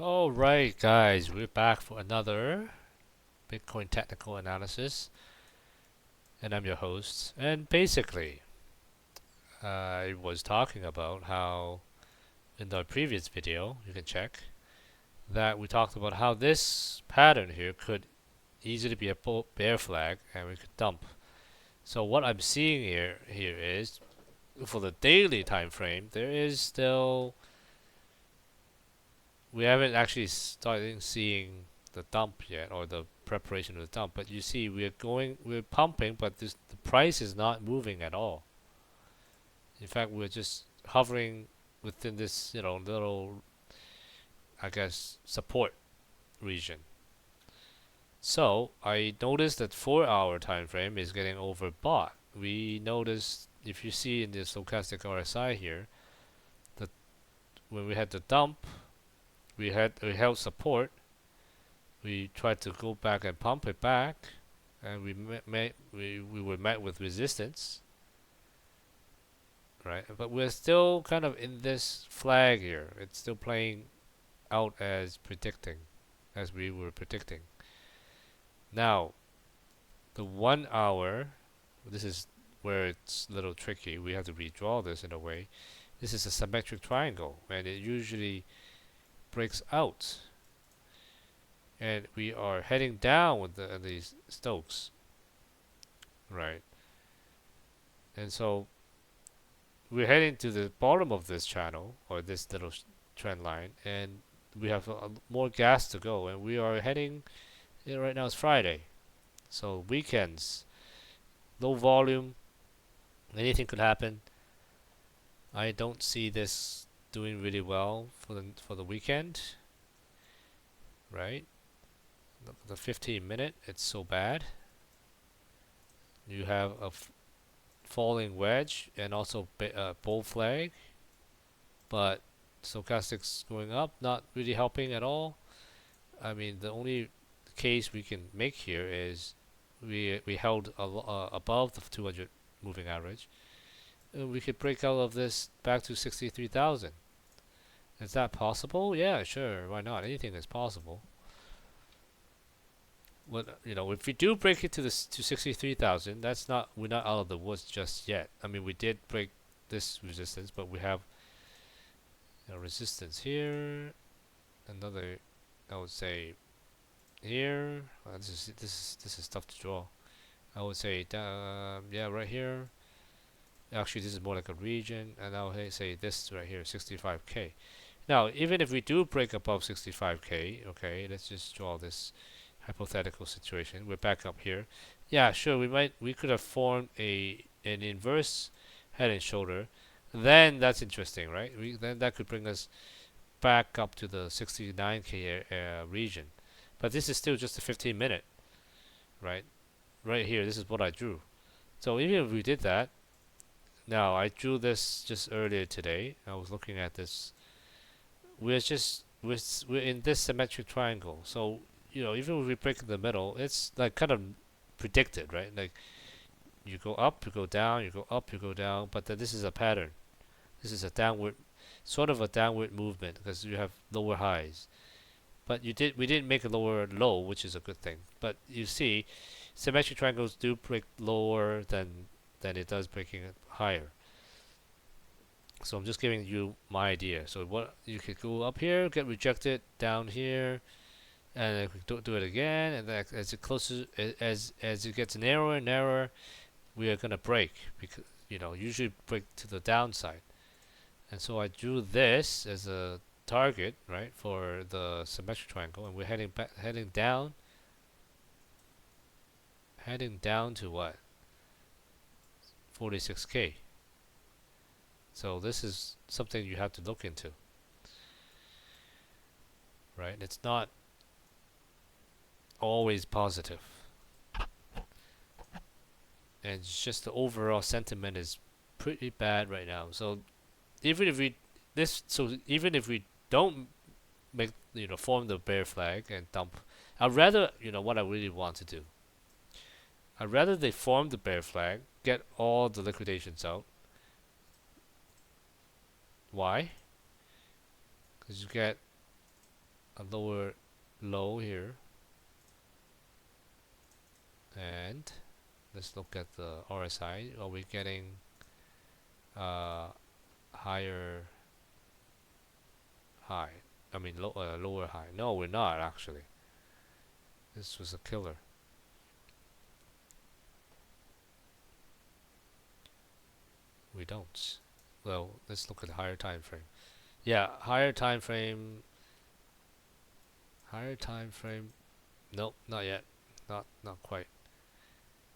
Alright guys, we're back for another Bitcoin technical analysis, and I'm your host. And basically, I was talking about how in the previous video, you can check, that we talked about how this pattern here could easily be a bear flag and we could dump. So what I'm seeing here is for the daily time frame, there is still we haven't actually started seeing the dump yet, or the preparation of the dump. But you see, we're pumping, but the price is not moving at all. In fact, we're just hovering within this, little, I guess, support region. So I noticed that 4-hour time frame is getting overbought. We noticed, if you see in the stochastic RSI here, that when we had the dump, we held support. We tried to go back and pump it back, and we were met with resistance, right? But we're still kind of in this flag here. It's still playing out as we were predicting. Now, the 1 hour, this is where it's a little tricky. We have to redraw this in a way. This is a symmetric triangle, and it usually breaks out. And we are heading down with these Stokes, right? And so we're heading to the bottom of this channel, or this little trend line, and we have more gas to go, and we are heading, right now it's Friday, so weekends, low volume, anything could happen. I don't see this doing really well for the weekend, right? The 15 minute, it's so bad. You have a falling wedge and also bull flag, but stochastics going up, not really helping at all. I mean, the only case we can make here is we held above the 200 moving average. We could break out of this back to 63,000. Is that possible? Yeah, sure. Why not? Anything is possible. What, if we do break it to 63,000, we're not out of the woods just yet. I mean, we did break this resistance, but we have resistance here. Another, I would say, here. This is tough to draw. I would say, yeah, right here. Actually, this is more like a region, and I would say this right here, 65k. Now, even if we do break above 65k, okay, let's just draw this hypothetical situation. We're back up here. Yeah, sure, we could have formed an inverse head and shoulder. Then that's interesting, right? Then that could bring us back up to the 69k region. But this is still just a 15 minute, right? Right here, this is what I drew. So even if we did that, now I drew this just earlier today. I was looking at this. We're in this symmetric triangle. So even if we break in the middle, it's like kind of predicted, right? Like you go up, you go down, you go up, you go down. But then this is a pattern. This is a downward, sort of a downward movement because you have lower highs. But we didn't make a lower low, which is a good thing. But you see, symmetric triangles do break lower than it does breaking it higher. So I'm just giving you my idea. So what you could go up here, get rejected down here, and do it again. And then as it closer, as it gets narrower and narrower, we are gonna break because usually break to the downside. And so I drew this as a target, right, for the symmetric triangle, and we're heading down to what? 46k. So this is something you have to look into, right? It's not always positive, and it's just the overall sentiment is pretty bad right now. So even if we don't make form the bear flag and dump, I'd rather what I really want to do. I'd rather they form the bear flag, get all the liquidations out. Why? Because you get a lower low here, and let's look at the RSI. Are we getting higher high? I mean lower high. No, we're not actually. This was a killer. We don't. Well, let's look at the higher time frame. Yeah, higher time frame. Higher time frame. Nope, not yet. Not quite.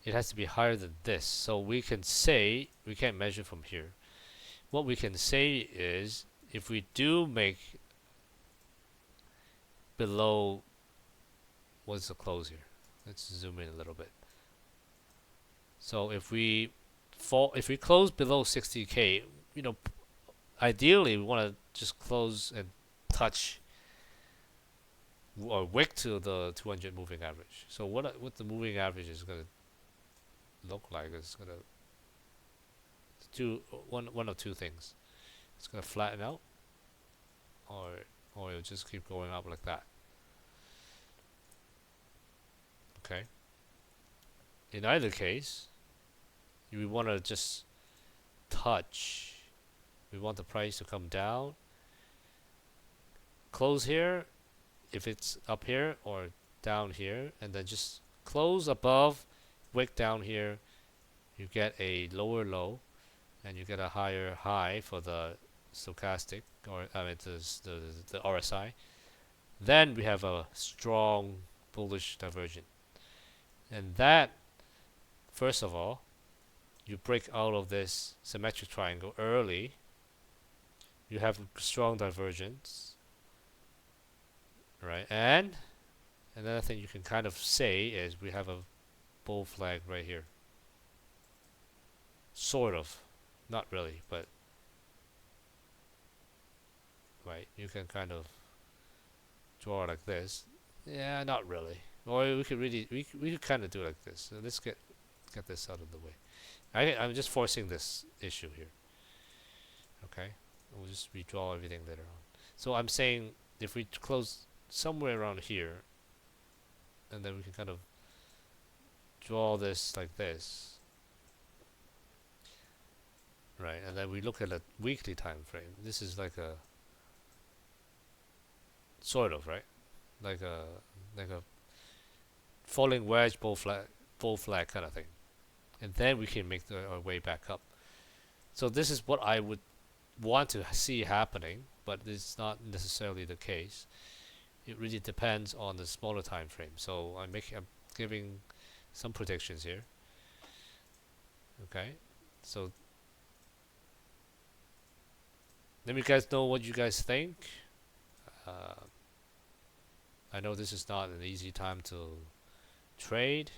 It has to be higher than this. So we can say we can't measure from here. What we can say is if we do make below, what's the close here? Let's zoom in a little bit. So if we close below 60K, you know, ideally we want to just close and touch or wick to the 200 moving average. So what the moving average is going to look like is going to do one of two things. It's going to flatten out, or it'll just keep going up like that. Okay. In either case, we want to just touch. We want the price to come down, close here, if it's up here or down here, and then just close above, wick down here. You get a lower low, and you get a higher high for the stochastic, or I mean the RSI. Then we have a strong bullish divergence, and that, first of all, you break out of this symmetric triangle early. You have strong divergence, right? And another thing you can kind of say is we have a bull flag right here. Sort of, not really, but right, you can kind of draw it like this. Yeah, not really. Or we could kind of do it like this. So let's get this out of the way. I'm just forcing this issue here. Okay, we'll just redraw everything later on. So I'm saying if we close somewhere around here, and then we can kind of draw this like this, right? And then we look at a weekly time frame. This is like a sort of, right, like a falling wedge bull flag kind of thing, and then we can make our way back up. So this is what I would want to see happening, but it's not necessarily the case. It really depends on the smaller time frame. So I'm giving some predictions here. Okay, so let me guys know what you guys think. I know this is not an easy time to trade,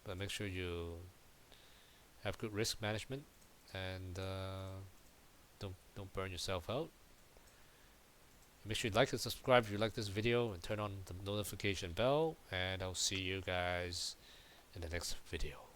but make sure you have good risk management and don't burn yourself out. Make sure you like and subscribe if you like this video, and turn on the notification bell, and I'll see you guys in the next video.